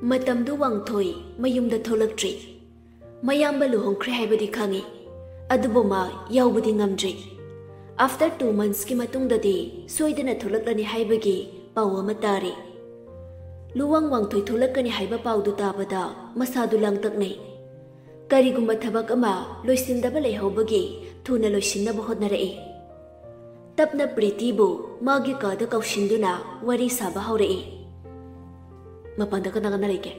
Matamdu wangthoi mayumda tholaktri. Mayamba luhongkhre haibadi khangi. Adubu ma yaubadi ngamdri. After 2 months ki matungdadi soidana tholaklani haibagi paw ama tari. Luwang wangthoi tholakani haiba pawdu tabada masadu langtaknai. Karigumba thabak ama loisindaba leihobagi thuna loisinnaba hotnarai. Tapna Pritibu magi kada kaushinduna wari saba haurai. Mapanda ka naganarike.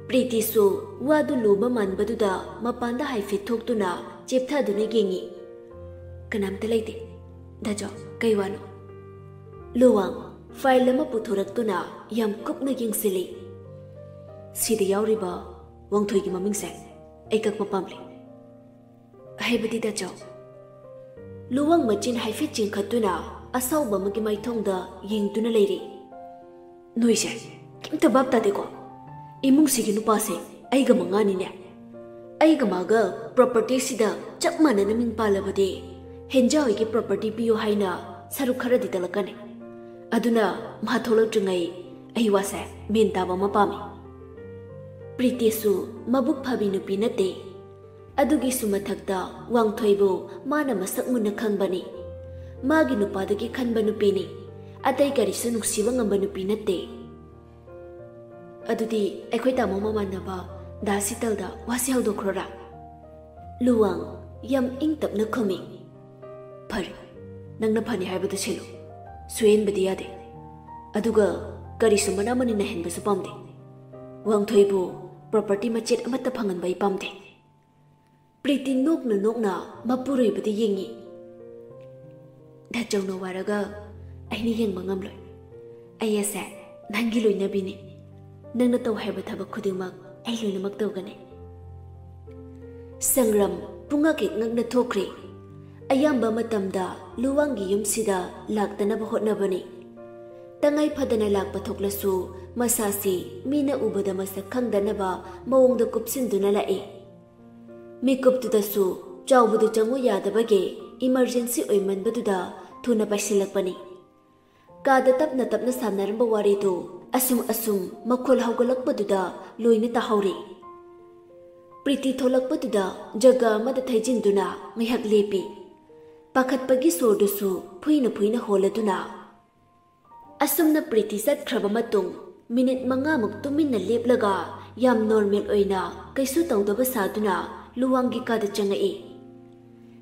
Priti su wadu luba manbaduda mapanda haifit thoktuna chepthaduna gengi. Kanamta laite. Dajo kaiwano. Luwang file lama puthoraktuna yam kupna yengsili. Sida yauriba wangthoi gi mamingse aikak mapamle. Haibadi dajo. Luwang machin haifit chingkhatuna asawba magi maithongda yengtuna leiri. Noise kimta babta deko. Imung sigi nupase aiga mangani ne. Aiga maga property sida chapmana naming palabade henja hoigi property piyo haina saru khara didalakane. Aduna matholok jungai ai wase mentaba mapami. Priti su mabuk phabi nupi nate. Adugi sumathakta wangthoibu mana masak munna khangbani. Magi nupadagi khanba nupini. Atai karisu nuksiba ngamba nupi nate. Adudi aikhoi tamo mamanaba dasitalda wasi haudokrora. Luwang yam ingtapna khumi. Phari nangna phani haibadu chelo. Suyen badi yade. Aduga karisu manamani na henbasu pamde. Wangthoibu property machet amata phangan bai pamde. Priti nokna mapuroi badi yengi. Dachawno waraga aini yengba ngamloi. Ayase nangi loinabini. Nangna taw haiba thabak khudingmak ai loinamak tawgani. Sangram punga kek ngakna thokri. Ayamba matamda luwangi yumsida laktanaba hotnabani. Tangai phadana lakpa thoklasu masasi mina ubada masak khangdanaba mawongda kupsinduna lae. Mikuptudasu chawbudu changu yadabage emergency oimanbaduda thuna paisilakpani. Kada tapna samnaramba waridu asum makhol haugalakpaduda loina tahauri. Priti tholakpaduda jaga amada thaijinduna ngihak lepi. Pakhatpagi sordusu phuina holaduna. Asumna Priti satkraba matung minute 5 muk tuminna leplaga yam normal oina kaisu tawdaba saduna luwangi kada changai.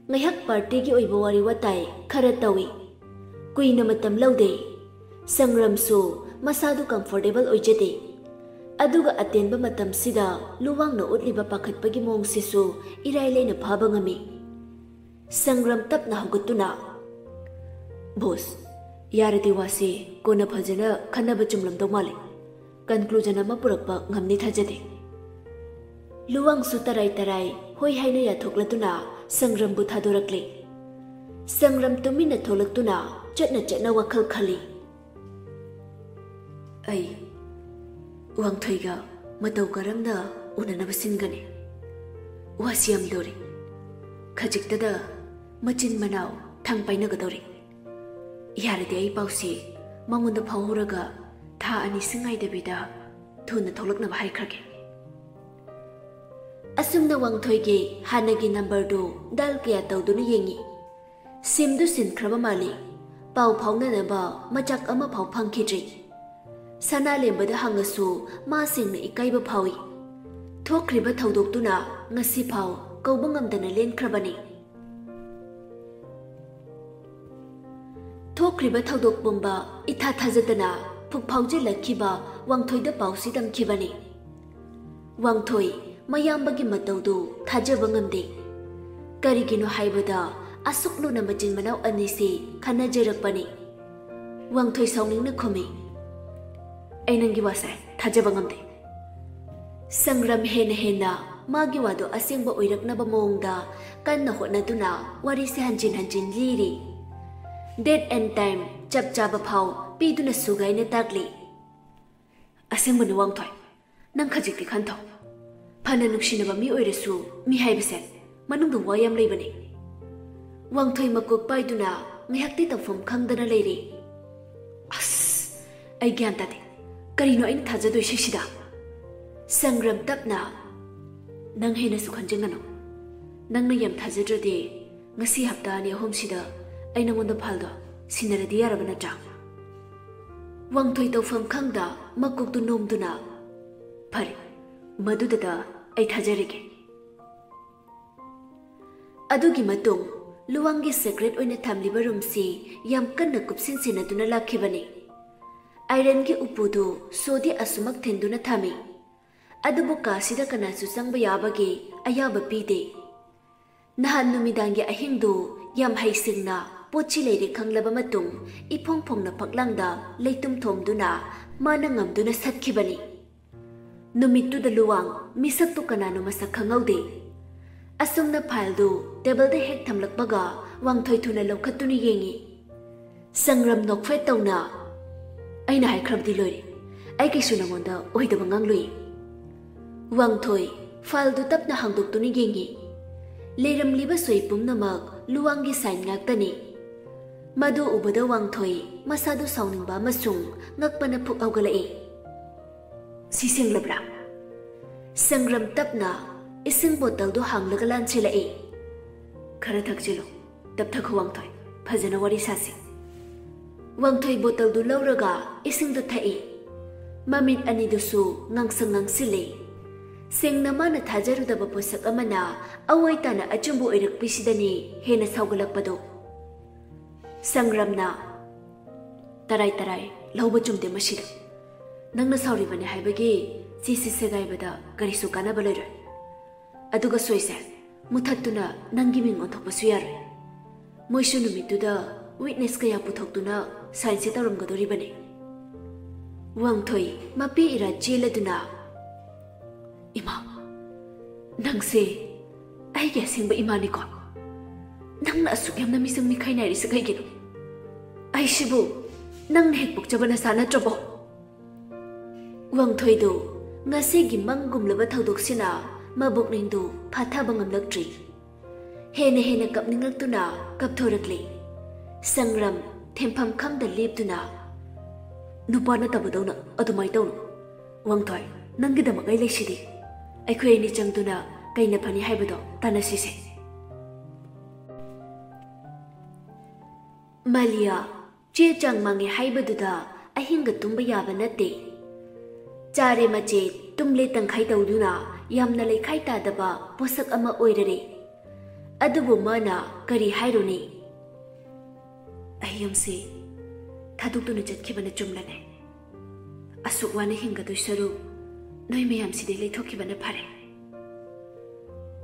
Ngihak party gi oiba wari watai khara tawi. Kuina matam laude. Sangramsu masadu comfortable oijade. Aduga atenba matam sida luwang na utliba pakhatpagi mong sisu irailay na phaba ngami. Sangram tap na hugutuna. Boss, yarati wasi kona phajana khanaba chumlam mali. Conclusion ama purakpa ngamni thajade. Luwang su tarai hoi haina yathoklatuna Sangram bu thadorakle. Sangram tumina tholaktuna chatna wakhal khali. Ai wangthoiga matau karamna unanaba singani. Wasiam dori. Khajiktada machin manau thang painagadori. Yarade ai pausi mangonda phawuraga tha ani singai dabida thuna tholaknaba haikrage. Asumna wangthoigi hanagi number do dal kya tawduna yengi. Simdu sinkraba mali. Pau phawnanaba machak ama phaw phangkhidri. Sana lembada hangasu ma singna ikaiba phawi. Thokriba thawdoktuna ngasi phaw kauba ngamdana lenkrabani. Thokriba thawdok bomba itha thajatana phuk phawje lakhiba wangthoida pausi tamkhibani. Wangthoi mayambagi matawdu thajaba ngamde. Karigino haibada asukluna machin manau anisi khanajarakpani. Wangthoi sawningna khumi. Ainangi wasa thajaba ngamde. Sangram hena magi wado asengba oiraknaba mongda kanna hotnaduna warisi hanjin liri. Date and time chap chaba phaw piduna sugaina takli. Asengba ni wangthoi nang khajikti khantho. Phana nuksinaba mi oirasu mi haibase manungda wayam leibani. Wangthoi makok paiduna ngihakti tafom khangdana leiri. As ai gyan tade karino ain thajadoi sisida. Sangram tapna nang hena su khanjengano nang na yam thajadrade ngasi hapta ani ahom sida ai nangonda phaldo sinaradi yarabana cha wangthoi tawfam khangda makok tu nomduna phari madudada ai thajarige adugi matung luwangi secret oina thamliba room si yam kanna kupsin sinaduna lakhibani iron gi upudu sodi asumak thenduna thami adubu kasida kana su sangba yabage ayaba pide nahan numidangi ahingdu yam haisingna pochi leire khanglaba matung ipong phongna paklangda leitum thomduna mana ngamduna satkibani numittu da luwang misak tu kanano masak khangaude asumna file du table de hek thamlakbaga wangthoi thuna lokhatuni yengi sangram nokfe tawna aina hai khrabdi lori ai kisu nangonda oidaba nganglui wangthoi file du tapna hangdoktuni yengi leiram liba soi pumnamak luwangi sign ngaktani madu ubada wangthoi masadu sauningba masung ngakpana phuk augalai sising labra sangram tapna ising bottle du hanglaga lanchilai khara thakjilo tap thakhu wangthoi phajana wari sasi wangthoi bottle du lawraga ising du thai mamit ani du su ngangsang ngangsile sengna mana thajarudaba posak amana awaitana achumbu oirakpisidani hena saugalakpado sangramna tarai tarai lawba chumde masida nangna sauribane haibagi sisi segaibada karisu kanaba leiroi aduga soise muthattuna nangi ming onthokpasu yaroi moisu numituda witness kaya puthoktuna science taramgadoribane wangthoi mapi ira jeladuna ima nangse aige singba imani ko nangna asuk yamna misang mikhai nai risa kaigino aishibu nangna hek pokjabana sana trobo wangthoi do ngase gi manggumlaba thaudoksina mabuk ningdu phathaba ngamlaktri hena hena kapningaktuna kapthorakli sangram thempham khangda leptuna nupana tabadona adumai tawnu wangthoi nangidama gai leisidi aikhoi ni changduna kaina phani haibado tanasise malia che chang mangi haibaduda ahinga tumba yaba natte chare mache tumle tangkhai tawduna yamna leikhai tadaba posak ama oirare adubu mana kari haironi ayamse thadukduna chatkibana chumlane asukwana hinga doisaru noi mayam side leithokibana phare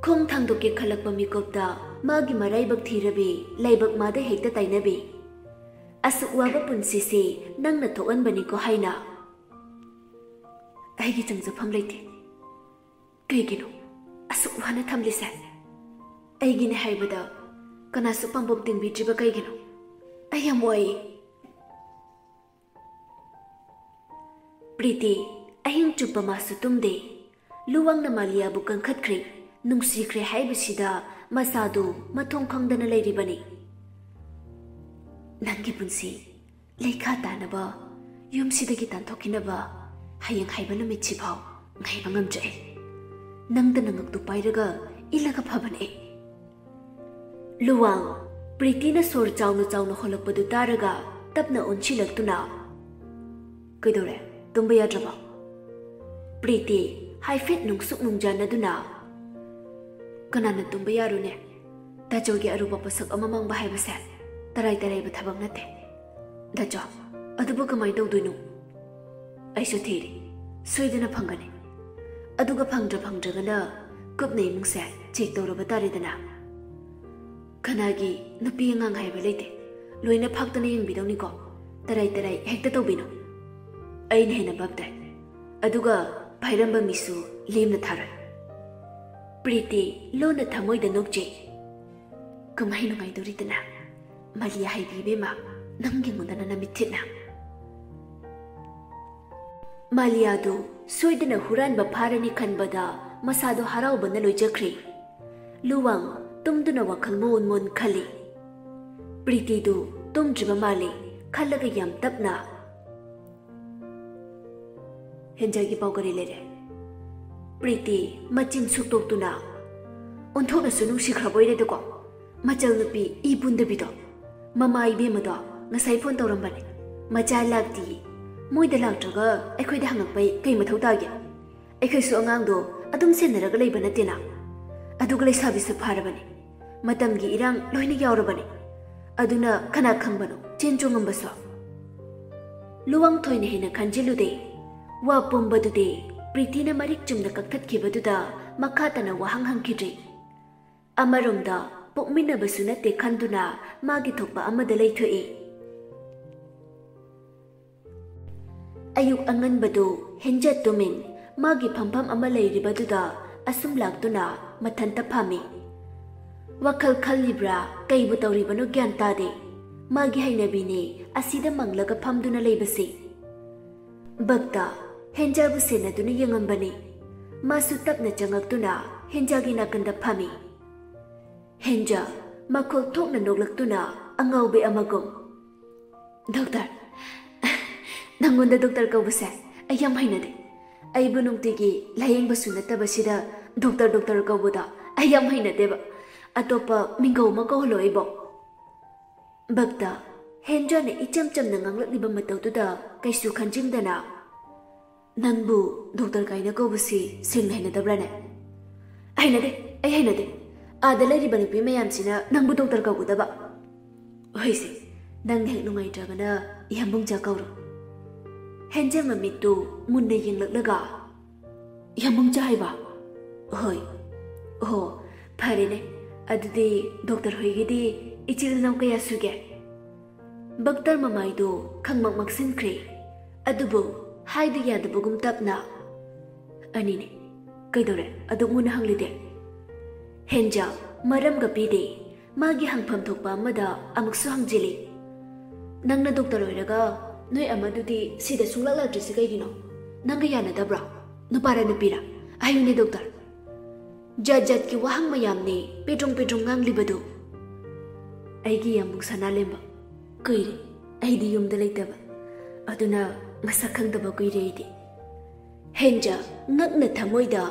khong thangdoke khalakpa mikopda magi maraibak thirabi laibak mada hekta tainabi asukwaga punsi se nangna thokan bani ko haina aigi changjafam leite kaigino asukwana thamlisa aigi ne haibada kana su pambom tingbi jiba kaigino ayamoi priti ahing chupa masu tumde luwang na malia bukan khatkri nungsikre haibasida masadu mathong khangdana leiribani nangi punsi leikha tanaba yumsidagi tanthokinaba hayang haibana michibau ngaiba ngamje nangda nangaktu pairaga ilaga phabane luwang priti na sor chawna holakpadu taraga tapna onchilaktuna kaidore tumba yadraba priti haifet nungsuk nungjana duna kanana tumba yarune dajogi aruba pasak amamang bahai basa tarai tarai bathabang nate dajo adubu kamai tawduinu aisu thiri soidana phangane aduga phangdragana kupnei mungse check tawraba taridana kanagi nupi ngang haiba leite loina phaktana yengbidawni ko tarai tarai hekta tawbino aina hena babda aduga bhairamba misu lemna tharai priti lona thamoida nokje kamai nungai doritana malia haibi bema nangi mundana namithina malia do soidana huran ba pharani khanbada masado harau bana loijakri luwang tumduna wakhal mon khali priti do tumjiba mali khalaga yam tapna henjagi pawgari lere Priti machin suktokuna onthokna sunung sikhraboire deko machal nupi ibundabido mama ibemado ngasai phone tawrambane macha lagti moida lagtraga aikhoida hangakpai kai mathau tage aikhoisu angangdo adum senaraga leiba natena aduga leisabi se pharabane matamgi irang loina yaurabane aduna kana khangbano chenchongambasa luwang thoina hena khanjilude wa pombadude Pritina marik chumna kakthakhibaduda makhatana wahang hangkhidri amaromda pokminabasu nate khanduna magi thokpa amada leithoi ayuk anganbadu henja tumin magi phampham ama leiribaduda asum laktuna mathanta phami wakhal khallibra kaibu tawribano gyan tade magi hainabini asida manglaga phamduna leibasi bakta Henjabu senaduna yangambani masu tapna changaktuna henjagi nakanda phami henja makhol thokna noglaktuna angaube amagom doctor nangonda doctor kaubase ayam hainade aibu nungtigi layeng basu natabasida doctor kaubuda ayam hainadeba atopa mingau makolo ibo bakta henja ne icham chamna nganglakliba matawtuda kaisu khanjingdana Nangbu doctor kaina kaubusi sing hainadabrane hainade ada leiriba nupi mayamsina nangbu doctor kaubudaba hoise nang hek nungai tragana yambung ja kauro henje mamitu munne yinglaklaga yambung ja haiba hoi ho pharene adudi doctor hoigidi ichil naw kaya suge baktar mamaidu khangmak maksin khre adubu Haida yadabugum tapna anine kaidore adumuna hanglide henja maram gapide magi hangpham thokpa amada amaksu hangjili nangna doctor oiraga noi amadudi sida sunglala drisi kaigino nanga yana dabra nupara nupira ayune doctor jajat ki wahang mayamne pedrong nganglibadu aigi yamuk sanalemba kaire aidi yumda leitaba aduna Masakangdaba kuireidi henja ngakna thamoida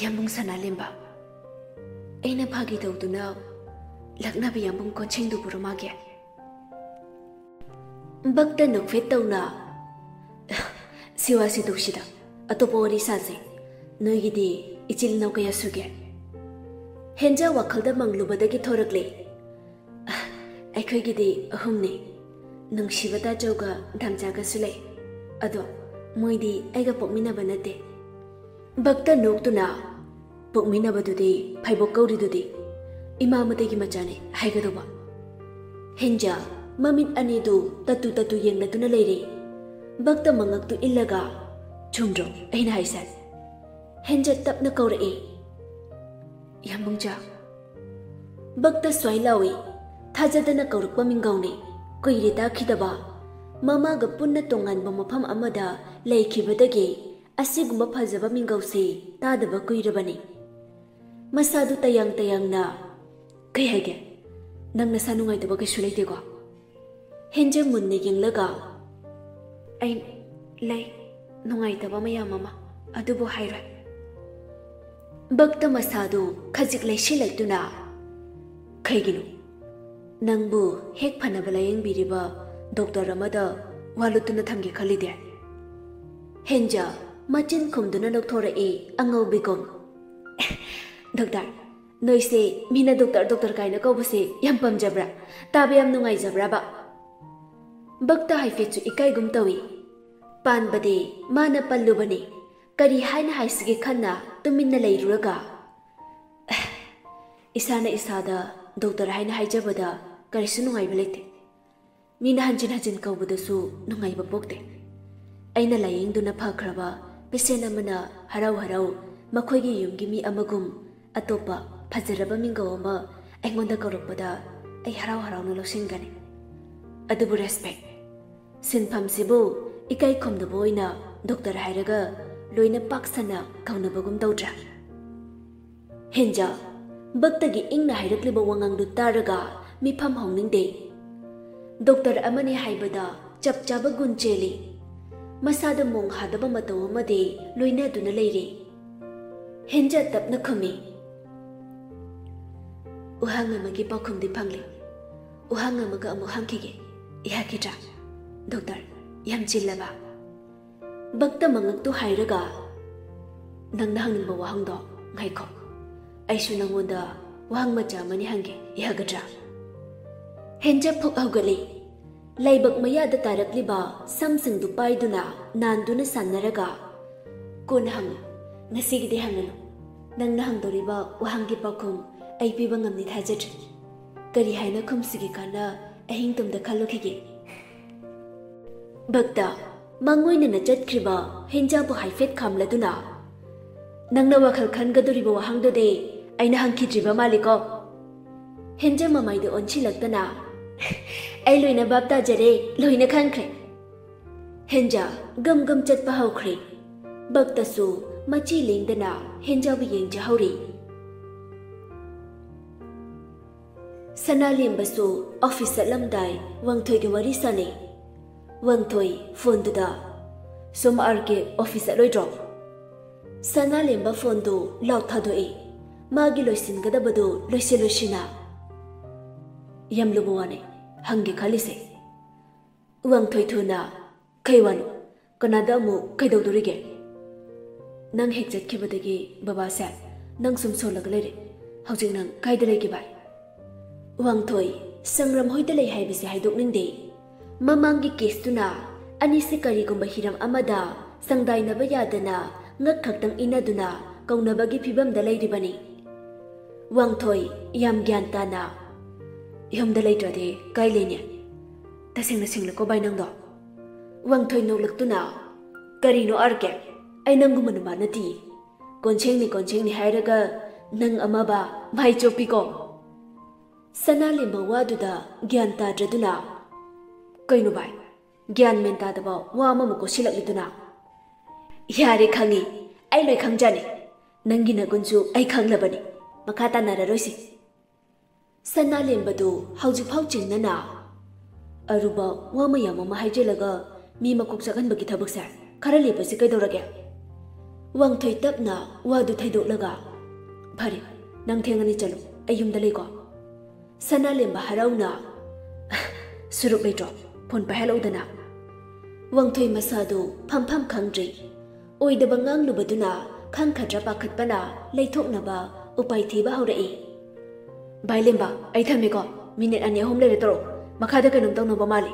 yamung sanalemba aina phagi tawduna laknabi yamung kochingdu burumage bakta nokfet tawna siwasi doksida atopori sase noigidi ichil naw kaya suge henja wakhalda manglubadagi thorakle aikhoigidi ahumne Nungsibata joga damjaga sule ado moidi aiga pokminaba nate bakta noktuna pokminaba dudi phaibok kauri dudi imamate gi machane haigadoba henja mamit anidu tatu yengna tuna leiri bakta mangak tu illaga chumro aina haisa henja tapna kaura e yambungja bakta swailawi thajadana kaurukpa minggauni Kuiri takhidaba mama ga punna tonganba mafam amada leikibadagi asigumba phajaba mingausi tadaba kuirabani masadu tayang na kai hage nangna sanungai daba kai sulaitego henje munne yenglaga ai lei nungai daba maya mama adubo haira bakta masadu khajik leishilaiktuna kaiginu Nangbu hek phanabala yengbiriba doctor amada walutuna thamge khalide henja machin khumduna lokthora e angau bigom doctor noise mina doctor kaina kobuse yam pamjabra tabe yam nungai jabra ba bakta haifechu ikai gum tawi panbade mana pallubani kari haina haisige khanna tuminna leiruraga isana isada doctor haina haijabada karisu nungai belete mina hanjin kaubadasu nungai bapokte aina laying duna phakraba pesena mana harau makhoigi yumgi mi amagum atopa phajaraba mingo ama aingonda kaurokpada ai harau na losingani adubu respect sinpham sibu ikai khomda boina doctor hairaga loina paksana kaunabagum daudra henja Baktagi ingna hairakliba wangangdu taraga mifam hongningde doctor amani haibada chapchaba gun cheli masada mong hadaba mataw amadi loina duna leiri. Henja tapna khumi. Uhang amagi pakhum di phangli. Uhang amaga amu hangkige. Iha kitra. Doctor, yam chillaba. Bakta mangak tu hairaga. Nang nahang ba wahang do ngai ko. Ai su nangonda wahang macha mani hange iha gatra. Henja phok haugali. Laibak maya da tarakliba samsung du paiduna nanduna sannaraga. Kun hang nasigide hangano. Nang nahang doriba wahangi pakhum ai piba ngamni thajatri. Kari haina khumsigi kana ahing tumda khalokige. Bakta mangoina na chatkriba henja bu haifet khamladuna. Nangna wakhal khangadoriba wahangdo de aina hangkidriba maliko. Henja mamaida onchilaktana. Ai loina babta jare loina khankre. Henja gam chatpa haukre. Bakta su machi lengdana henja bu yengja hauri. Sanalim basu office lamdai wangthoi ge wari sane. Wangthoi phone da som arke office loidro. Sanalim ba phone do law thadoi. Magi loisin gadabado loisina. Yamlubu wane hangi khalise. Wangthoi thuna kaiwanu kanada mu kaidodurige. Nang hek jatkibadagi baba sa nang sum solaglere. Haujing nang kaidalegi bai. Wangthoi sangram hoidalei haibisi haidok ningde. Mamangi kestuna anisi karigumba hiram amada sangdainaba yadana ngak khaktang inaduna kaunabagi phibamda leiribani. Wangthoi yam gyan tana yamda leitrade kailenya tasengna singlako bainangdo. Wangthoi nolaktuna karino arke ai nangumanu manati konchengni hairaga nang amaba mai chopiko. Sanalimba waduda gyan tadraduna. Kainu bai gyan men tadaba wama muko silakliduna. Yare khangi ai loi khangjani. Nangi nagunju ai khanglabani. Makata nararoisi. Sanalimba du hauju phau chingnana. Aruba wama yamama haijelaga mi makok sakhanbagi thabaksa khara lepasi kaidorage. Wangthoi tapna wadu thaidolaga. Phari nang thengani chalu ayumda leiko. Sanalimba harauna suruk leitro phone pahelodana. Wangthoi masadu pham khangdri. Oidaba nganglubaduna khangkhadra pakhatpana leithoknaba upai thiba haurai. Bailemba ai thamiko minute ani ahom lere toro makhada kanum tawnoba mali.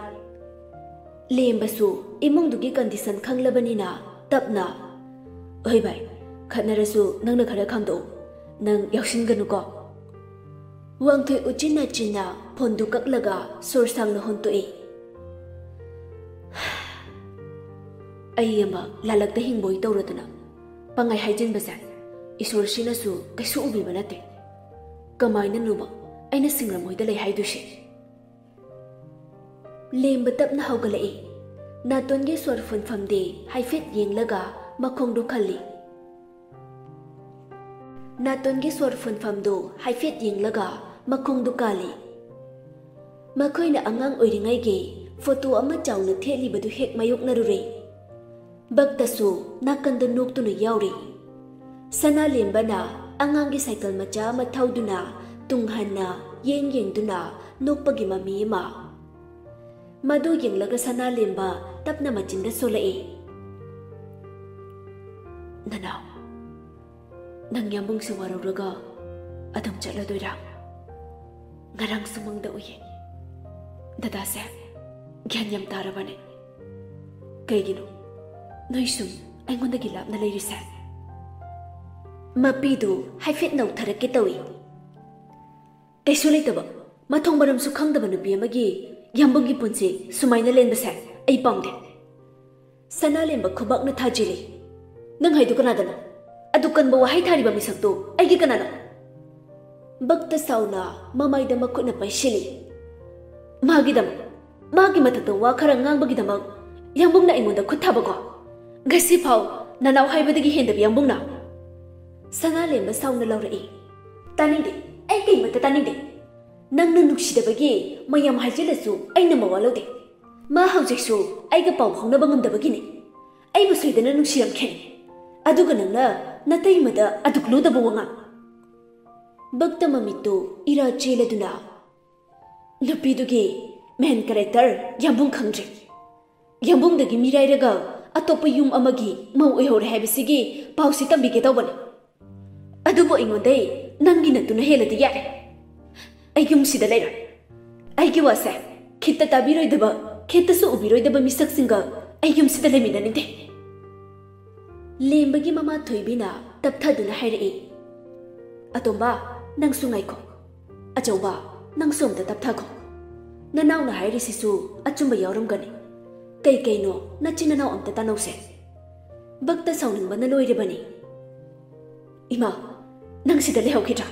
Lembasu imungdugi condition khanglabanina tapna. Oi bai khatnarasu nangna khara khangdo nang yaushinganuko. Wangthoi uchina china phondu kaklaga sorsang na hontoi. Ayama lalakta hingboi tawraduna pangai haijin basa isor sinasu kaisu ubi banate. Kamaina nuba aina singram hoida lei haidushi. Lemba tapna haugalai natonge sor funfamde haifet yenglaga makhongdu khalli. Natonge sor funfamdo haifet yenglaga makhongdu kali. Makhoina angang oiringai ge photo ama chawna thelibadu hek mayok narure. Baktasu nakanda noktuna yauri. Sanalembana angangi cycle macha ama thauduna tunghanna yengduna nokpagi mami ma. Madu yenglaga Sanalemba tapna machinda solai. Nana nang yambung suwaraga adam chaladoira. Ngarang sumangda uye. Dada se gyan yam tarabane. Kaigino noisum aingondagi lapna leirise. Mapidu haifet nau tharake tawi. Kaisu leitaba mathong baram su khangdaba nupi amagi yambungi punsi sumaina lenbase ai pamde. Sanalemba khubakna thajili. Nang haidu kanadana adukanba wahai thariba misakto aigi kanana. Bakta sauna mamaida makutna paishili. Magi matakta wa khara ngangbagidamag yambungna aingonda khuthabago. Gasi phau nanaw haibadagi hendabi yambungna. Sanalemba sauna laurai. Taningde ai kai mata taningde. Nangna nuksidabagi mayam hajelasu aina mawalode. Ma haujeksu aiga pau haunaba ngamdabagini. ꯑꯩꯕꯨ ꯁꯣꯏꯗꯅ ꯅꯨꯡꯁꯤꯔꯝꯈꯤꯅꯤ ꯑꯗꯨꯒ ꯅꯪꯅ ꯅꯇꯩꯃꯗ ꯑꯗꯨꯛ ꯂꯨꯗꯕ ꯋꯥꯉꯥꯡ ꯕꯛꯇ ꯃꯃꯤꯠꯇꯨ ꯏꯔꯥ ꯆꯦꯜꯂꯗꯨꯅ ꯅꯨꯄꯤꯗꯨꯒꯤ main character ꯌꯥꯝꯕꯨꯡ ꯈꯪꯗ꯭ꯔꯤ ꯌꯥꯝꯕꯨꯡꯗꯒꯤ ꯃꯤꯔꯥꯏꯔꯒ ꯑꯇꯣꯞꯄ ꯌꯨꯝ ꯑꯃꯒꯤ ꯃꯧ ꯑꯣꯏꯍꯧꯔꯦ ꯍꯥꯏꯕꯁꯤꯒꯤ ꯄꯥꯎꯁꯤ ꯇꯝꯕꯤꯒꯦ ꯇꯧꯕꯅꯤ ꯑꯗꯨꯕꯨ ꯑꯩꯉꯣꯟꯗꯩ ꯅꯪꯒꯤ ꯅꯠꯇꯨꯅ ꯍꯦꯜꯂꯗꯤ ꯌꯥꯔꯦ ꯑꯩ ꯌꯨꯝꯁꯤꯗ ꯂꯩꯔꯣꯏ ꯑꯩꯒꯤ ꯋꯥꯁꯦ ꯈꯤꯠꯇ ꯇꯥꯕꯤꯔꯣꯏꯗꯕ ꯈꯤꯠꯇꯁꯨ ꯎꯕꯤꯔꯣꯏꯗꯕ ꯃꯤꯁꯛꯁꯤꯡꯒ ꯑꯩ ꯌꯨꯝꯁꯤꯗ ꯂꯩꯃꯤꯟꯅꯅꯤꯡꯗꯦ ꯂꯦꯝꯕꯒꯤ ꯃꯃꯥ ꯊꯣꯏꯕꯤꯅ ꯇꯞꯊꯗꯨꯅ ꯍꯥꯏꯔꯛꯏ ꯑꯇꯣꯝꯕ ꯅꯪꯁꯨ ꯉꯥꯏꯈꯣ ꯑꯆꯧꯕ ꯅꯪꯁꯨ ꯑꯝꯇ ꯇꯞꯊꯈꯣ ꯅꯅꯥꯎꯅ ꯍꯥꯏꯔꯤꯁꯤꯁꯨ ꯑꯆꯨꯝꯕ ꯌꯥꯎꯔꯝꯒꯅꯤ ꯀꯩꯅꯣ ꯅꯆꯤꯟ ꯅꯅꯥꯎ ꯑꯝꯇ ꯇꯥꯟꯅꯧꯁꯦ ꯕꯛꯇ ꯁꯥꯎꯅꯤꯡꯕꯅ ꯂꯣꯏꯔꯕꯅꯤ ꯏꯃꯥ ꯅꯪ ꯁꯤꯗ ꯂꯩꯍꯧꯈꯤꯗ꯭ꯔꯥ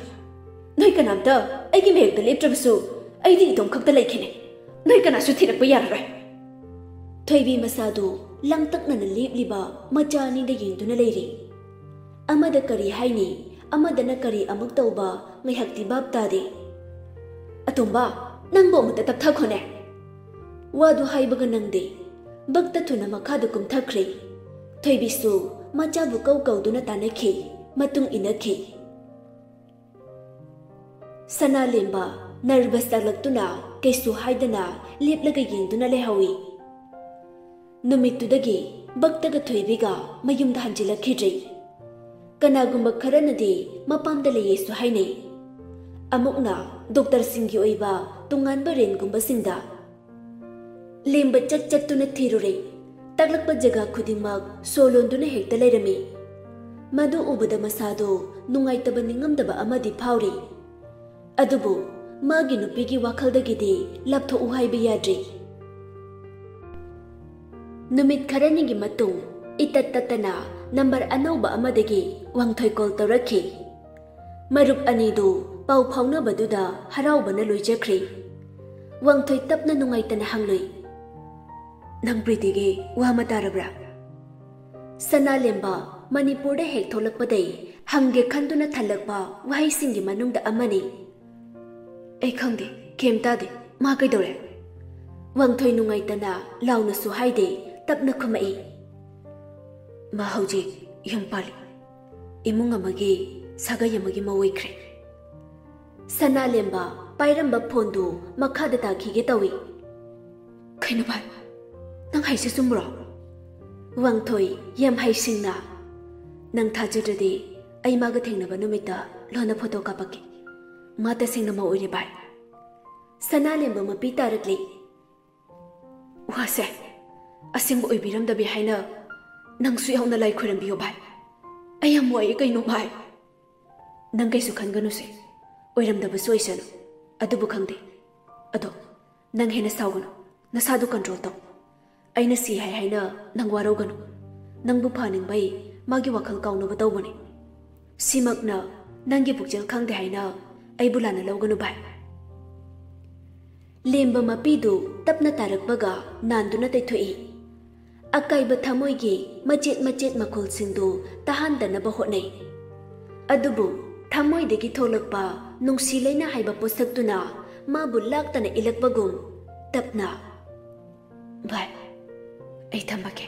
ꯅꯣꯏ ꯀꯅꯥꯝꯇ ꯑꯩꯒꯤ ꯃꯥꯌꯣꯛꯇ ꯂꯦꯞꯇ꯭ꯔꯕꯁꯨ ꯑꯩꯗꯤ ꯏꯇꯣꯝ ꯈꯛꯇ ꯂꯩꯈꯤꯅꯤ ꯅꯣꯏ ꯀꯅꯥꯁꯨ ꯊꯤꯔꯛꯄ ꯌꯥꯔꯔꯣꯏ ꯊꯣꯏꯕꯤ ꯃꯁꯥꯗꯨ ꯂꯥꯡꯇꯛꯅꯅ ꯂꯦꯞꯂꯤꯕ ꯃꯆꯥ ꯑꯅꯤꯗ ꯌꯦꯡꯗꯨꯅ ꯂꯩꯔꯤ ꯑꯃꯗ ꯀꯔꯤ ꯍꯥꯏꯅꯤ ꯑꯃꯗꯅ ꯀꯔꯤ ꯑꯃꯨꯛ ꯇꯧꯕ ꯉꯥꯏꯍꯥꯛꯇꯤ ꯚꯥꯞ ꯇꯥꯗꯦ ꯑꯇꯣꯝꯕ ꯅꯪꯕꯨ ꯑꯃꯨꯛꯇ ꯇꯞꯊꯈꯣꯅꯦ ꯋꯥꯗꯨ ꯍꯥꯏꯕꯒ ꯅꯪꯗꯦ ꯕꯛꯇ ꯊꯨꯅ ꯃꯈꯥꯗ ꯀꯨꯝꯊꯈ꯭ꯔꯦ ꯊꯣꯏꯕꯤꯁꯨ ꯃꯆꯥꯕꯨ ꯀꯧꯗꯨꯅ ꯇꯥꯟꯅꯈꯤ ꯃꯇꯨꯡ ꯏꯟꯅꯈꯤ ꯁꯅꯥꯂꯦꯝꯕ ꯅꯔꯚꯁ ꯇꯥꯛꯂꯛꯇꯨꯅ ꯀꯩꯁꯨ ꯍꯥꯏꯗꯅ ꯂꯦꯞꯂꯒ ꯌꯦꯡꯗꯨꯅ ꯂꯩꯍꯧꯏ ꯅꯨꯃꯤꯠꯇꯨꯗꯒꯤ ꯕꯛꯇꯒ ꯊꯣꯏꯕꯤꯒ ꯃꯌꯨꯝꯗ ꯍꯟꯖꯤꯜꯂꯛꯈꯤꯗ꯭ꯔꯦ ꯀꯅꯥꯒꯨꯝꯕ ꯈꯔꯅꯗꯤ ꯃꯄꯥꯝꯗ ꯂꯩꯌꯦꯁꯨ ꯍꯥꯏꯅꯩ ꯑꯃꯨꯛꯅ ꯗꯣꯛꯇꯔꯁꯤꯡꯒꯤ ꯑꯣꯏꯕ ꯇꯣꯉꯥꯟꯕ ꯔꯦꯟꯒꯨꯝꯕꯁꯤꯡꯗ ꯂꯦꯝꯕ ꯆꯠꯇꯨꯅ ꯊꯤꯔꯨꯔꯦ ꯇꯥꯛꯂꯛꯄ ꯖꯒꯥ ꯈꯨꯗꯤꯡꯃꯛ ꯁꯣꯂꯣꯟꯗꯨꯅ ꯍꯦꯛꯇ ꯂꯩꯔꯝꯃꯤ ꯃꯗꯨ ꯎꯕꯗ ꯃꯁꯥꯗꯣ ꯅꯨꯡꯉꯥꯏꯇꯕ ꯅꯤꯡꯉꯝꯗꯕ ꯑꯃꯗꯤ ꯐꯥꯎꯔꯤ ꯑꯗꯨꯕꯨ ꯃꯥꯒꯤ ꯅꯨꯄꯤꯒꯤ ꯋꯥꯈꯜꯗꯒꯤꯗꯤ ꯂꯥꯞꯊꯣꯛꯎ ꯍꯥꯏꯕ ꯌꯥꯗ꯭ꯔꯤ ꯅꯨꯃꯤꯠ ꯈꯔꯅꯤꯒꯤ ꯃꯇꯨꯡ ꯏꯇꯠ ꯇꯠꯇꯅ ꯅꯝꯕꯔ ꯑꯅꯧꯕ ꯑꯃꯗꯒꯤ ꯋꯥꯡꯊꯣꯏ ꯀꯣꯜ ꯇꯧꯔꯛꯈꯤ ꯃꯔꯨꯞ ꯑꯅꯤꯗꯨ ꯄꯥꯎ ꯐꯥꯎꯅꯕꯗꯨꯗ ꯍꯔꯥꯎꯕꯅ ꯂꯣꯏꯖꯈ꯭ꯔꯦ ꯋꯥꯡꯊꯣꯏ ꯇꯞꯅ ꯅꯨꯡꯉꯥꯏꯇꯅ ꯍꯪꯂꯨꯏ ꯅꯪ ꯄ꯭ꯔꯤꯇꯤꯒꯤ ꯋꯥ ꯑꯃ ꯇꯥꯔꯕ꯭ꯔꯥ ꯁꯅꯥꯂꯦꯝꯕ ꯃꯅꯤꯄꯨꯔꯗ ꯍꯦꯛ ꯊꯣꯛꯂꯛꯄꯗꯩ ꯍꯪꯒꯦ ꯈꯟꯗꯨꯅ ꯊꯜꯂꯛꯄ ꯋꯥꯍꯩꯁꯤꯡꯒꯤ ꯃꯅꯨꯡꯗ ꯑꯃꯅꯤ ꯑꯩ ꯈꯪꯗꯦ ꯀꯩꯝ ꯇꯥꯗꯦ ꯃꯥ ꯀꯩꯗꯧꯔꯦ ꯋꯥꯡꯊꯣꯏ ꯅꯨꯡꯉꯥꯏꯇꯅ ꯂꯥꯎꯅꯁꯨ ꯍꯥꯏꯗꯦ ꯇꯞꯅ ꯈꯨꯝꯃꯛꯏ ꯃꯥ ꯍꯧꯖꯤꯛ ꯌꯨꯝ ꯄꯥꯜꯂꯤ ꯏꯃꯨꯡ ꯑꯃꯒꯤ ꯁꯥꯒꯩ ꯑꯃꯒꯤ ꯃꯧ ꯑꯣꯏꯈ꯭ꯔꯦ ꯁꯅꯥꯂꯦꯝꯕ ꯄꯥꯏꯔꯝꯕ ꯐꯣꯟꯗꯨ ꯃꯈꯥꯗ ꯇꯥꯈꯤꯒꯦ ꯇꯧꯏ ꯀꯩꯅꯣ ꯚꯥꯏ ꯅꯪ ꯍꯥꯏꯁꯦ ꯆꯨꯝꯕ꯭ꯔꯣ ꯋꯥꯡꯊꯣꯏ ꯌꯥꯝ ꯍꯩꯁꯤꯡꯅ ꯅꯪ ꯊꯥꯖꯗ꯭ꯔꯗꯤ ꯑꯩ ꯃꯥꯒ ꯊꯦꯡꯅꯕ ꯅꯨꯃꯤꯠꯇ ꯂꯣꯟꯅ ꯐꯣꯇꯣ ꯀꯥꯞꯄꯛꯀꯦ ꯃꯥ ꯇꯁꯦꯡꯅ ꯃꯧ ꯑꯣꯏꯔꯦ ꯚꯥꯏ ꯁꯅꯥꯂꯦꯝꯕ ꯃꯄꯤ ꯇꯥꯔꯛꯂꯤ ꯋꯥꯁꯦ ꯑꯁꯦꯡꯕ ꯑꯣꯏꯕꯤꯔꯝꯗꯕꯤ ꯍꯥꯏꯅ ꯅꯪꯁꯨ ꯌꯥꯎꯅ ꯂꯥꯏ ꯈꯣꯏꯔꯝꯕꯤꯌꯣ ꯚꯥꯏ ꯑꯩ ꯌꯥꯝ ꯋꯥꯏꯌꯦ ꯀꯩꯅꯣ ꯚꯥꯏ ꯅꯪ ꯀꯩꯁꯨ ꯈꯟꯒꯅꯨꯁꯦ ꯑꯣꯏꯔꯝꯗꯕꯁꯨ ꯑꯣꯏꯁꯅꯨ ꯑꯗꯨꯕꯨ ꯈꯪꯗꯦ ꯑꯗꯣ ꯅꯪ ꯍꯦꯟꯅ ꯁꯥꯎꯒꯅꯨ ꯅꯁꯥꯗꯨ ꯀꯟꯇ꯭ꯔꯣꯜ ꯇꯧ ꯑꯩꯅ ꯁꯤ ꯍꯥꯏꯅ ꯅꯪ ꯋꯥꯔꯧꯒꯅꯨ ꯅꯪꯕꯨ ꯐꯍꯟꯅꯤꯡꯕꯩ ꯃꯥꯒꯤ ꯋꯥꯈꯜ ꯀꯥꯎꯅꯕ ꯇꯧꯕꯅꯤ ꯁꯤꯃꯛꯅ ꯅꯪꯒꯤ ꯄꯨꯛꯆꯦꯜ ꯈꯪꯗꯦ ꯍꯥꯏꯅ ꯑꯩꯕꯨ ꯂꯥꯟꯅ ꯂꯧꯒꯅꯨ ꯚꯥꯏ ꯂꯦꯝꯕ ꯃꯄꯤꯗꯨ ꯇꯞꯅ ꯇꯥꯔꯛꯄꯒ ꯅꯥꯟꯗꯨꯅ ꯇꯩꯊꯣꯛꯏ ꯑꯀꯥꯏꯕ ꯊꯃꯣꯏꯒꯤ ꯃꯆꯦꯠ ꯃꯆꯦꯠ ꯃꯈꯣꯜꯁꯤꯡꯗꯨ ꯇꯥꯍꯟꯗꯅꯕ ꯍꯣꯠꯅꯩ ꯑꯗꯨꯕꯨ ꯊꯃꯣꯏꯗꯒꯤ ꯊꯣꯛꯂꯛꯄ ꯅꯨꯡꯁꯤ ꯂꯩꯅ ꯍꯥꯏꯕ ꯄꯣꯠꯁꯛꯇꯨꯅ ꯃꯥꯕꯨ ꯂꯥꯛꯇꯅ ꯏꯜꯂꯛꯄꯒꯨꯝ ꯇꯞꯅ ꯚꯥꯏ ꯑꯩ ꯊꯝꯃꯒꯦ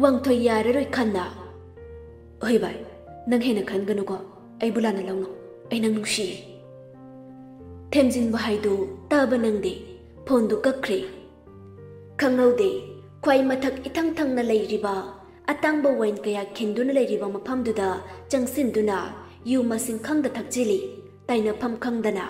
ꯋꯥꯡꯊꯣꯏ ꯌꯥꯔꯔꯣꯏ ꯈꯟꯅ ꯍꯣꯏ ꯚꯥꯏ ꯅꯪ ꯍꯦꯟꯅ ꯈꯟꯒꯅꯨꯀꯣ ꯑꯩꯕꯨ ꯂꯥꯟꯅ ꯂꯧꯅꯨ ꯑꯩ ꯅꯪ ꯅꯨꯡꯁꯤꯌꯦ ꯊꯦꯝꯖꯤꯟꯕ ꯍꯥꯏꯗꯨ ꯇꯥꯕ ꯅꯪꯗꯦ ꯐꯣꯟꯗꯨ ꯀꯛꯈ꯭ꯔꯦ ꯈꯪꯍꯧꯗꯦ ꯈ꯭ꯋꯥꯏ ꯃꯊꯛ ꯏꯊꯪ ꯊꯪꯅ ꯂꯩꯔꯤꯕ ꯑꯇꯥꯡꯕ ꯋꯥꯏꯟ ꯀꯌꯥ ꯈꯤꯟꯗꯨꯅ ꯂꯩꯔꯤꯕ ꯃꯐꯝꯗꯨꯗ ꯆꯪꯁꯤꯟꯗꯨꯅ ꯌꯨ ꯃꯁꯤꯡ ꯈꯪꯗ ꯊꯛꯆꯤꯜꯂꯤ ꯇꯥꯏꯅꯐꯝ ꯈꯪꯗꯅ